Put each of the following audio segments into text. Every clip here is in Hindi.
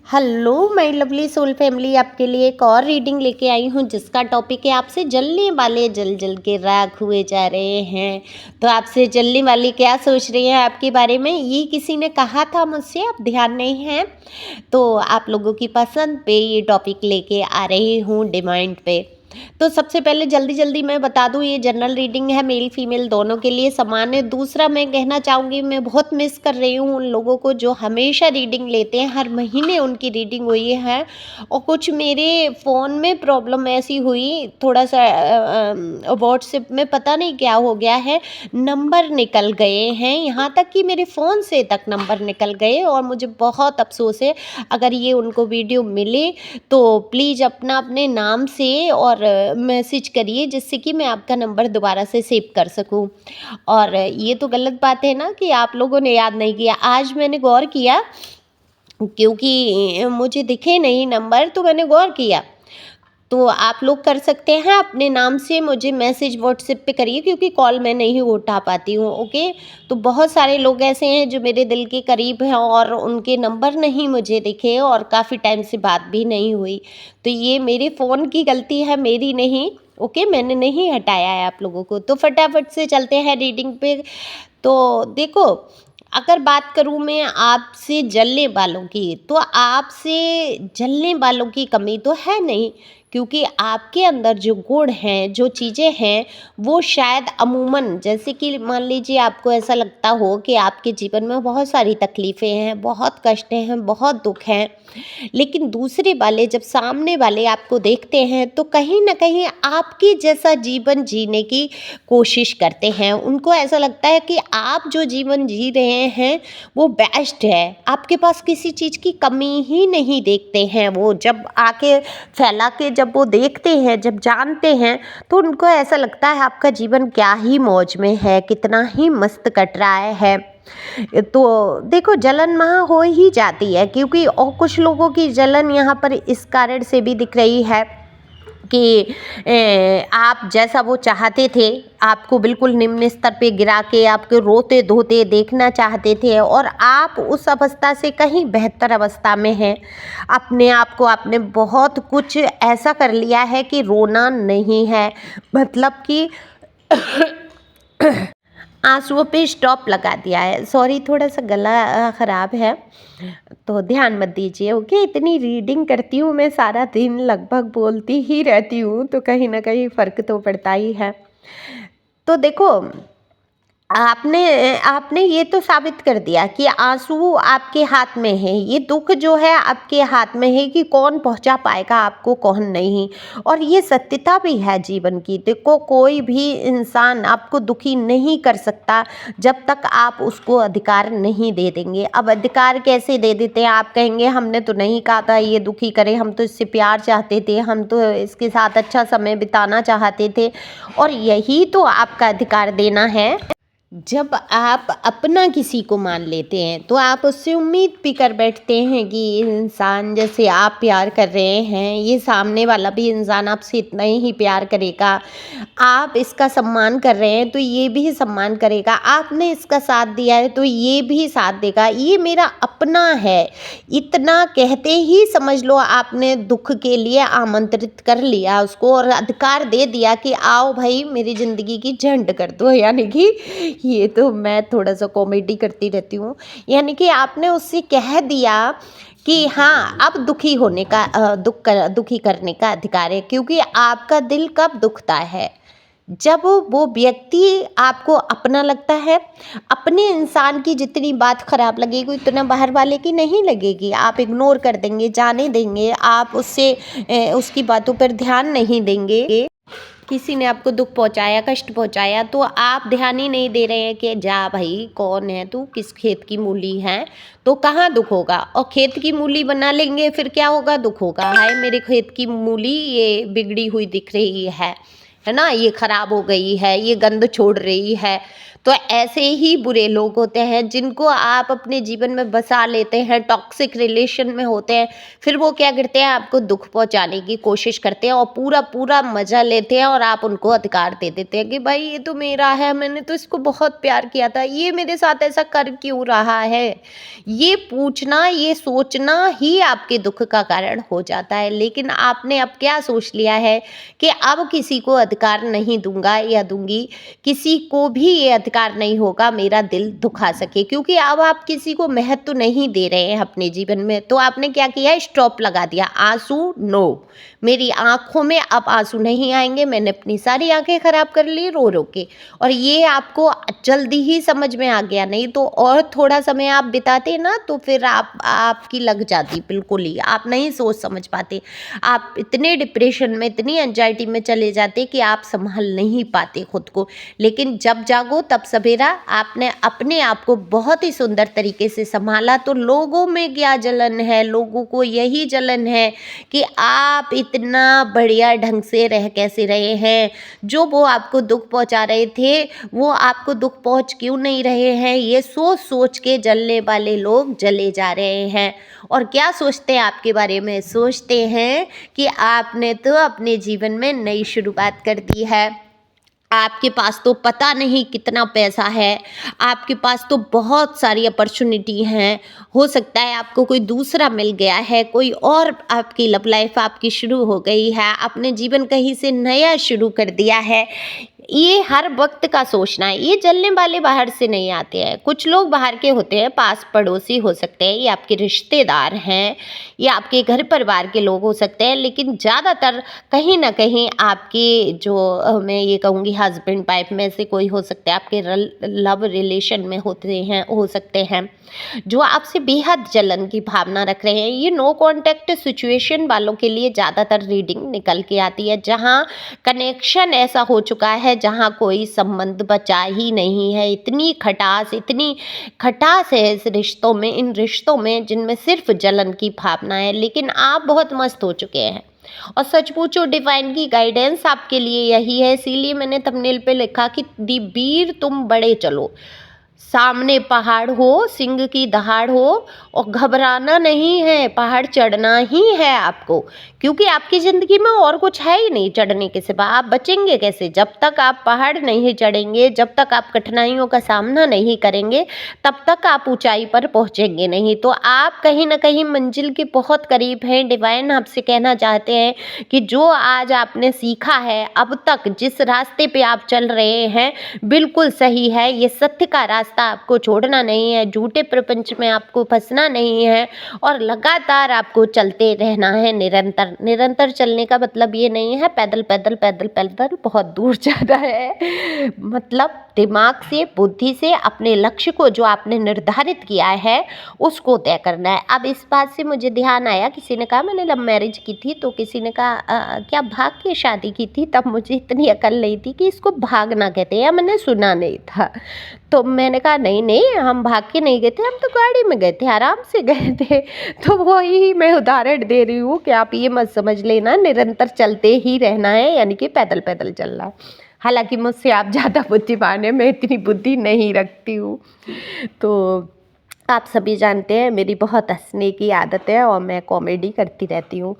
Hello my lovely soul family, आपके लिए एक और रीडिंग लेके आई हूँ जिसका टॉपिक है आपसे जलने वाले जल जल के राख हुए जा रहे हैं। तो आपसे जलने वाली क्या सोच रही है आपके बारे में, ये किसी ने कहा था मुझसे, अब ध्यान नहीं है। तो आप लोगों की पसंद पे ये टॉपिक लेके आ रही हूँ डिमांड पे। तो सबसे पहले जल्दी जल्दी मैं बता दूं, ये जनरल रीडिंग है, मेल फीमेल दोनों के लिए समान है। दूसरा मैं कहना चाहूँगी, मैं बहुत मिस कर रही हूँ उन लोगों को जो हमेशा रीडिंग लेते हैं, हर महीने उनकी रीडिंग हुई है। और कुछ मेरे फ़ोन में प्रॉब्लम ऐसी हुई, थोड़ा सा व्हाट्सएप में पता नहीं क्या हो गया है, नंबर निकल गए हैं, यहाँ तक कि मेरे फ़ोन से तक नंबर निकल गए। और मुझे बहुत अफसोस है। अगर ये उनको वीडियो मिले तो प्लीज़ अपना अपने नाम से और मैसेज करिए, जिससे कि मैं आपका नंबर दोबारा से सेव कर सकूं। और ये तो गलत बात है ना कि आप लोगों ने याद नहीं किया। आज मैंने गौर किया, क्योंकि मुझे दिखे नहीं नंबर, तो मैंने गौर किया। तो आप लोग कर सकते हैं, अपने नाम से मुझे मैसेज व्हाट्सएप पे करिए, क्योंकि कॉल मैं नहीं उठा पाती हूँ। ओके, तो बहुत सारे लोग ऐसे हैं जो मेरे दिल के करीब हैं और उनके नंबर नहीं मुझे दिखे और काफ़ी टाइम से बात भी नहीं हुई। तो ये मेरे फ़ोन की गलती है, मेरी नहीं। ओके, मैंने नहीं हटाया है आप लोगों को। तो फटाफट से चलते हैं रीडिंग पे। तो देखो, अगर बात करूँ मैं आपसे जलने वालों की, तो आपसे जलने वालों की कमी तो है नहीं, क्योंकि आपके अंदर जो गुण हैं, जो चीज़ें हैं, वो शायद अमूमन, जैसे कि मान लीजिए आपको ऐसा लगता हो कि आपके जीवन में बहुत सारी तकलीफ़ें हैं, बहुत कष्ट हैं, बहुत दुख हैं, लेकिन दूसरे वाले, जब सामने वाले आपको देखते हैं तो कहीं न कहीं आपके जैसा जीवन जीने की कोशिश करते हैं। उनको ऐसा लगता है कि आप जो जीवन जी रहे हैं वो बेस्ट है, आपके पास किसी चीज़ की कमी ही नहीं देखते हैं। वो जब आके फैला के जब वो देखते हैं, जब जानते हैं, तो उनको ऐसा लगता है आपका जीवन क्या ही मौज में है, कितना ही मस्त कट रहा है। तो देखो, जलन वहाँ हो ही जाती है, क्योंकि और कुछ लोगों की जलन यहाँ पर इस कारण से भी दिख रही है कि आप जैसा वो चाहते थे, आपको बिल्कुल निम्न स्तर पे गिरा के आपको रोते धोते देखना चाहते थे, और आप उस अवस्था से कहीं बेहतर अवस्था में हैं। अपने आप को आपने बहुत कुछ ऐसा कर लिया है कि रोना नहीं है, मतलब कि आंसुओं पे स्टॉप लगा दिया है। सॉरी, थोड़ा सा गला ख़राब है, तो ध्यान मत दीजिए। ओके, इतनी रीडिंग करती हूँ मैं, सारा दिन लगभग बोलती ही रहती हूँ, तो कहीं ना कहीं फ़र्क तो पड़ता ही है। तो देखो, आपने आपने ये तो साबित कर दिया कि आंसू आपके हाथ में है, ये दुख जो है आपके हाथ में है कि कौन पहुंचा पाएगा आपको, कौन नहीं। और ये सत्यता भी है जीवन की। देखो, कोई भी इंसान आपको दुखी नहीं कर सकता जब तक आप उसको अधिकार नहीं दे देंगे। अब अधिकार कैसे दे देते हैं? आप कहेंगे हमने तो नहीं कहा था ये दुखी करे, हम तो इससे प्यार चाहते थे, हम तो इसके साथ अच्छा समय बिताना चाहते थे। और यही तो आपका अधिकार देना है। जब आप अपना किसी को मान लेते हैं तो आप उससे उम्मीद भी कर बैठते हैं कि ये इंसान जैसे आप प्यार कर रहे हैं, ये सामने वाला भी इंसान आपसे इतना ही प्यार करेगा। आप इसका सम्मान कर रहे हैं तो ये भी सम्मान करेगा। आपने इसका साथ दिया है तो ये भी साथ देगा, ये मेरा अपना है। इतना कहते ही समझ लो आपने दुख के लिए आमंत्रित कर लिया उसको, और अधिकार दे दिया कि आओ भाई मेरी ज़िंदगी की झंड कर दो। यानी कि ये तो मैं थोड़ा सा कॉमेडी करती रहती हूँ। यानी कि आपने उससे कह दिया कि हाँ, अब दुखी होने का दुखी करने का अधिकार है, क्योंकि आपका दिल कब दुखता है? जब वो व्यक्ति आपको अपना लगता है। अपने इंसान की जितनी बात खराब लगेगी उतना बाहर वाले की नहीं लगेगी। आप इग्नोर कर देंगे, जाने देंगे, आप उससे उसकी बातों पर ध्यान नहीं देंगे। किसी ने आपको दुख पहुंचाया, कष्ट पहुंचाया, तो आप ध्यान ही नहीं दे रहे हैं कि जा भाई, कौन है तू, किस खेत की मूली है, तो कहाँ दुख होगा। और खेत की मूली बना लेंगे, फिर क्या होगा? दुख होगा। हाय मेरे खेत की मूली ये बिगड़ी हुई दिख रही है ना, ये खराब हो गई है, ये गंध छोड़ रही है। तो ऐसे ही बुरे लोग होते हैं जिनको आप अपने जीवन में बसा लेते हैं, टॉक्सिक रिलेशन में होते हैं, फिर वो क्या करते हैं, आपको दुख पहुंचाने की कोशिश करते हैं और पूरा पूरा मजा लेते हैं और आप उनको अधिकार दे देते हैं कि भाई ये तो मेरा है, मैंने तो इसको बहुत प्यार किया था, ये मेरे साथ ऐसा कर क्यों रहा है। ये पूछना, ये सोचना ही आपके दुख का कारण हो जाता है। लेकिन आपने अब क्या सोच लिया है कि अब किसी को अधिकार नहीं दूंगा या दूंगी, किसी को भी ये अधिकार नहीं होगा मेरा दिल दुखा सके, क्योंकि अब आप किसी को महत्व नहीं दे रहे हैं अपने जीवन में। तो आपने क्या किया, स्टॉप लगा दिया, आंसू नो, मेरी आंखों में अब आंसू नहीं आएंगे, मैंने अपनी सारी आंखें खराब कर ली रो रो के। और ये आपको जल्दी ही समझ में आ गया, नहीं तो और थोड़ा समय आप बिताते ना तो फिर आपकी लग जाती बिल्कुल ही, आप नहीं सोच समझ पाते, आप इतने डिप्रेशन में, इतनी एंजाइटी में चले जाते कि आप संभाल नहीं पाते खुद को। लेकिन जब जागो तब सवेरा, आपने अपने आप को बहुत ही सुंदर तरीके से संभाला। तो लोगों में क्या जलन है, लोगों को यही जलन है कि आप इतना बढ़िया ढंग से रह कैसे रहे हैं, जो वो आपको दुख पहुंचा रहे थे वो आपको दुख पहुंच क्यों नहीं रहे हैं। ये सोच सोच के जलने वाले लोग जले जा रहे हैं। और क्या सोचते हैं आपके बारे में, सोचते हैं कि आपने तो अपने जीवन में नई शुरुआत कर दी है, आपके पास तो पता नहीं कितना पैसा है, आपके पास तो बहुत सारी अपॉर्चुनिटी हैं, हो सकता है आपको कोई दूसरा मिल गया है, कोई और आपकी लव लाइफ आपकी शुरू हो गई है, आपने जीवन कहीं से नया शुरू कर दिया है। ये हर वक्त का सोचना है। ये जलने वाले बाहर से नहीं आते हैं, कुछ लोग बाहर के होते हैं, पास पड़ोसी हो सकते हैं, ये आपके रिश्तेदार हैं, या आपके घर परिवार के लोग हो सकते हैं, लेकिन ज़्यादातर कहीं ना कहीं आपके जो मैं ये कहूँगी हस्बैंड वाइफ में से कोई हो सकते हैं, आपके लव रिलेशन में होते हैं, हो सकते हैं, जो आपसे बेहद जलन की भावना रख रहे हैं। ये नो कॉन्टैक्ट सिचुएशन वालों के लिए ज़्यादातर रीडिंग निकल के आती है, जहाँ कनेक्शन ऐसा हो चुका है जहाँ कोई संबंध बचा ही नहीं है। इतनी खटास है इस रिश्तों में, इन रिश्तों में जिनमें सिर्फ जलन की भावना है। लेकिन आप बहुत मस्त हो चुके हैं और सच पूछो डिवाइन की गाइडेंस आपके लिए यही है। इसीलिए मैंने थंबनेल पे लिखा कि दी वीर तुम बड़े चलो, सामने पहाड़ हो, सिंह की दहाड़ हो, और घबराना नहीं है, पहाड़ चढ़ना ही है आपको, क्योंकि आपकी ज़िंदगी में और कुछ है ही नहीं चढ़ने के सिवा। आप बचेंगे कैसे, जब तक आप पहाड़ नहीं चढ़ेंगे, जब तक आप कठिनाइयों का सामना नहीं करेंगे, तब तक आप ऊंचाई पर पहुंचेंगे नहीं। तो आप कहीं ना कहीं मंजिल के बहुत करीब हैं। डिवाइन आपसे कहना चाहते हैं कि जो आज आपने सीखा है, अब तक जिस रास्ते पे आप चल रहे हैं बिल्कुल सही है, ये सत्य का रास्ता आपको छोड़ना नहीं है, झूठे प्रपंच में आपको फंसना नहीं है, और लगातार आपको चलते रहना है। निरंतर चलने का मतलब ये नहीं है पैदल पैदल पैदल पैदल बहुत दूर जाना है, मतलब दिमाग से, बुद्धि से अपने लक्ष्य को जो आपने निर्धारित किया है उसको तय करना है। अब इस बात से मुझे ध्यान आया, किसी ने कहा मैंने लव मैरिज की थी, तो किसी ने कहा क्या भाग के शादी की थी, तब मुझे इतनी अकल नहीं थी कि इसको भागना कहते हैं, या मैंने सुना नहीं था। तो मैंने कहा नहीं नहीं, हम भाग के नहीं गए थे, हम तो गाड़ी में गए थे, आराम से गए थे। तो वही मैं उदाहरण दे रही हूँ कि आप ये मत समझ लेना निरंतर चलते ही रहना है, यानी कि पैदल पैदल चलना। हालांकि मुझसे आप ज़्यादा बुद्धिमान हैं, मैं इतनी बुद्धि नहीं रखती हूँ। तो आप सभी जानते हैं मेरी बहुत हंसने की आदत है और मैं कॉमेडी करती रहती हूँ,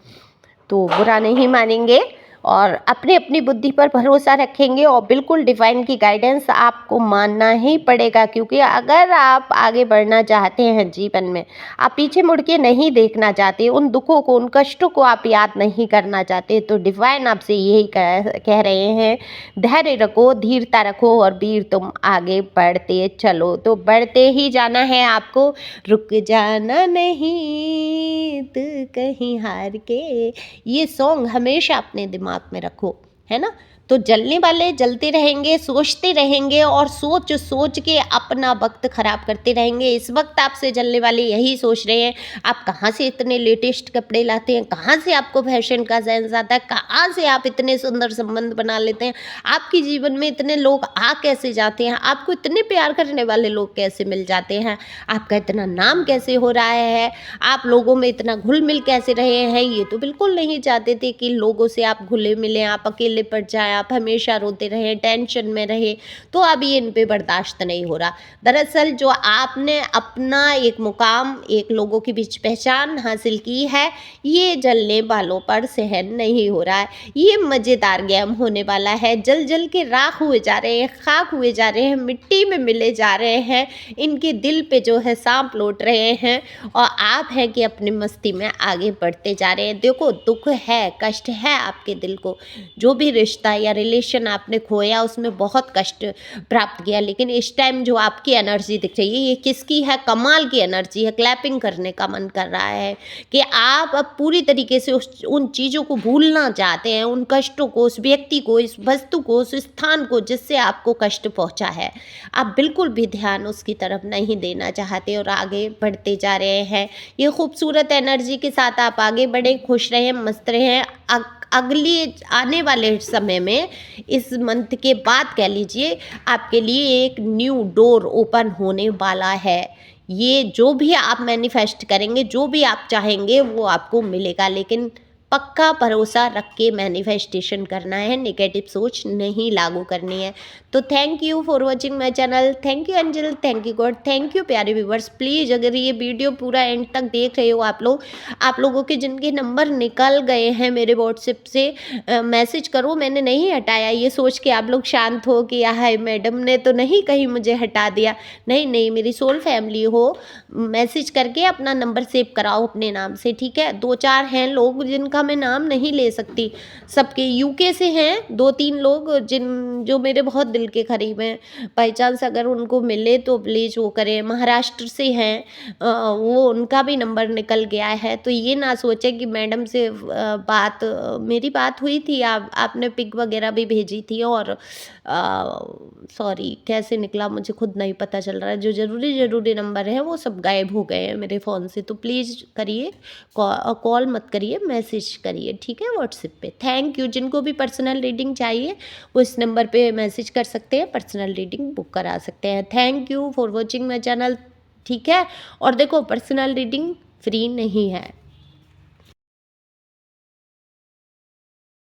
तो बुरा नहीं मानेंगे और अपनी अपनी बुद्धि पर भरोसा रखेंगे। और बिल्कुल डिवाइन की गाइडेंस आपको मानना ही पड़ेगा, क्योंकि अगर आप आगे बढ़ना चाहते हैं जीवन में, आप पीछे मुड़ के नहीं देखना चाहते, उन दुखों को, उन कष्टों को आप याद नहीं करना चाहते, तो डिवाइन आपसे यही कह रहे हैं, धैर्य रखो, धीरता रखो और वीर तुम आगे बढ़ते चलो। तो बढ़ते ही जाना है आपको, रुक जाना नहीं तू कहीं हार के। ये सॉन्ग हमेशा अपने दिमाग में रखो, है ना। तो जलने वाले जलते रहेंगे, सोचते रहेंगे और सोच सोच के अपना वक्त खराब करते रहेंगे। इस वक्त आपसे जलने वाले यही सोच रहे हैं आप कहाँ से इतने लेटेस्ट कपड़े लाते हैं, कहाँ से आपको फैशन का सेंस आता है, कहाँ से आप इतने सुंदर संबंध बना लेते हैं, आपके जीवन में इतने लोग आ कैसे जाते हैं, आपको इतने प्यार करने वाले लोग कैसे मिल जाते हैं, आपका इतना नाम कैसे हो रहा है, आप लोगों में इतना घुल मिल कैसे रहे हैं। ये तो बिल्कुल नहीं चाहते थे कि लोगों से आप घुले मिले, आप अकेले पड़ जाए, आप हमेशा रोते रहे, टेंशन में रहे, तो अभी इन पे बर्दाश्त नहीं हो रहा। दरअसल जो आपने अपना एक मुकाम, एक लोगों के बीच पहचान हासिल की है, ये जलने वालों पर सहन नहीं हो रहा है। ये मज़ेदार गेम होने वाला है। जल जल के राख हुए जा रहे हैं, खाक हुए जा रहे हैं, मिट्टी में मिले जा रहे हैं, इनके दिल पे जो है सांप लौट रहे हैं, और आप हैं कि अपनी मस्ती में आगे बढ़ते जा रहे हैं। देखो, दुख है, कष्ट है आपके दिल को, जो भी रिश्ता या रिलेशन आपने खोया उसमें बहुत कष्ट प्राप्त किया, लेकिन इस टाइम जो आपकी एनर्जी दिख रही है, ये किसकी है? कमाल की एनर्जी है। क्लैपिंग करने का मन कर रहा है कि आप अब पूरी तरीके से उन चीज़ों को भूलना चाहते हैं, उन कष्टों को, उस व्यक्ति को, इस वस्तु को, उस स्थान को जिससे आपको कष्ट पहुंचा है। आप बिल्कुल भी ध्यान उसकी तरफ नहीं देना चाहते और आगे बढ़ते जा रहे हैं। ये खूबसूरत एनर्जी के साथ आप आगे बढ़ें, खुश रहें, मस्त रहें। अगली आने वाले समय में, इस मंथ के बाद कह लीजिए, आपके लिए एक न्यू डोर ओपन होने वाला है। ये जो भी आप मैनिफेस्ट करेंगे, जो भी आप चाहेंगे, वो आपको मिलेगा, लेकिन पक्का भरोसा रख के मैनिफेस्टेशन करना है, नेगेटिव सोच नहीं लागू करनी है। तो thank you for watching my channel. Thank you angel, thank you God, thank you प्यारे व्यूवर्स। प्लीज़ अगर ये वीडियो पूरा एंड तक देख रहे हो आप लोग, आप लोगों के जिनके नंबर निकल गए हैं मेरे व्हाट्सएप से, मैसेज करो, मैंने नहीं हटाया। ये सोच के आप लोग शांत हो कि हाय मैडम ने तो नहीं कहीं मुझे हटा दिया। नहीं नहीं, मेरी सोल फैमिली हो, मैसेज करके अपना नंबर सेव कराओ अपने नाम से, ठीक है। 2-4 हैं लोग जिनका मैं नाम नहीं ले सकती, सबके यूके से हैं 2-3 लोग जो मेरे बहुत दिल के करीब हैं। बाई चांस अगर उनको मिले तो प्लीज़ वो करें। महाराष्ट्र से हैं, वो उनका भी नंबर निकल गया है। तो ये ना सोचे कि मैडम से मेरी बात हुई थी, आपने पिक वगैरह भी भेजी थी, और सॉरी कैसे निकला मुझे खुद नहीं पता चल रहा है। जो ज़रूरी नंबर है वो सब गायब हो गए हैं मेरे फ़ोन से। तो प्लीज़ करिए, कॉल मत करिए, मैसेज करिए, ठीक है, व्हाट्सएप पे। Thank you. जिनको भी पर्सनल रीडिंग चाहिए वो इस नंबर पे मैसेज कर सकते हैं, पर्सनल रीडिंग बुक करा सकते हैं। Thank you for watching my channel, ठीक है। और देखो, पर्सनल रीडिंग फ्री नहीं है।